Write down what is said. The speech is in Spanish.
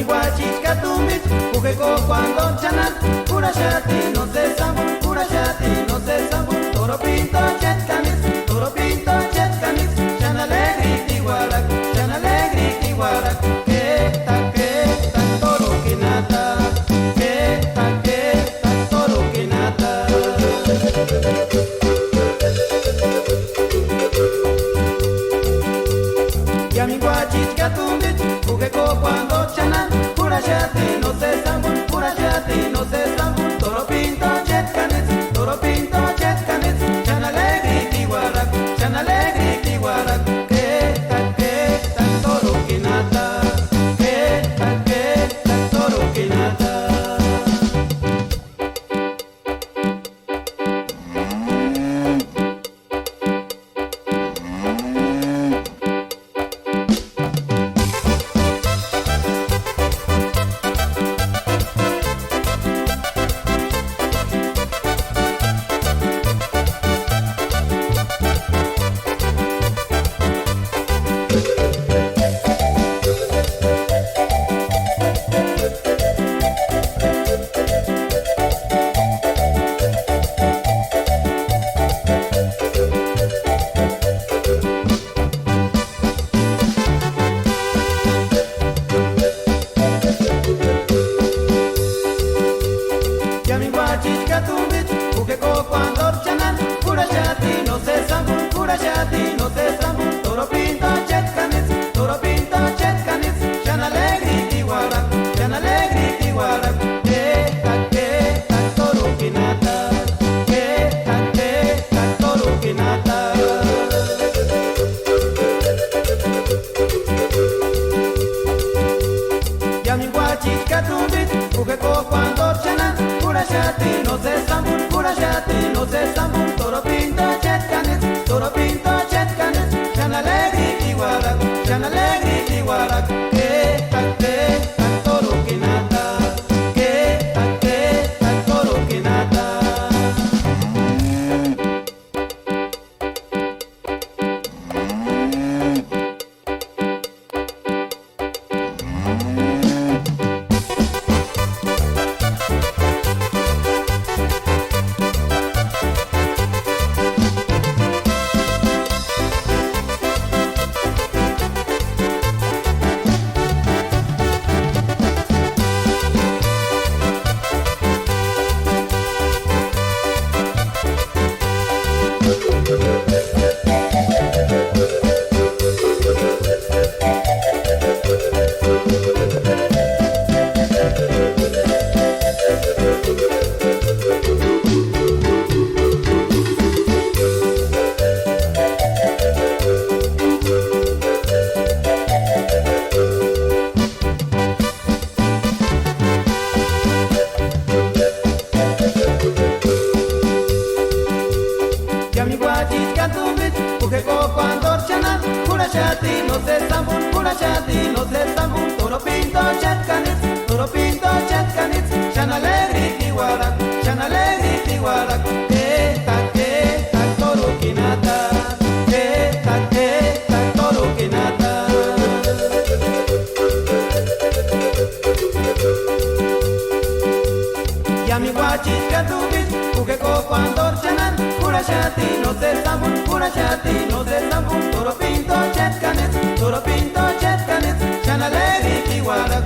Yami guachika tumbich, ujeko cuando chanan, pura shati no se sambu, pura shati no se sambu, toro pinto chet canis, chana alegri tiguarac, que ta toro kinata, que ta toro kinata. Yami guachika tumbich, ujeko cuando chanan, pura shati no se sambu, pura shati no se sambu, toro pinto chet canis, chana alegri tiguarac, que ta toro kinata, que ta toro kinata. Yami guachika tumbich, ujeko cuando chanan, pura shati no se sambu, toro pinto chet canis, chana alegri tiguarac, que ta toro kinata, que ta toro kinata. Yami guachika tumbich, ujeko cuando chanan, pura shati no se sambu, toro pinto chet canis, chana alegri tiguarac, que ta toro kinata, que ta toro kinata. Yami guachika tumbich, ujeko cuando chanan, pura shati no se sambu, toro pinto chet canis, chana alegri tiguarac, que ta toro kinata, que ta toro kinata. Yami guachika tumbich, ujeko cuando chanan, pura shati no se sambu, toro pinto chet canis, chana alegri tiguarac,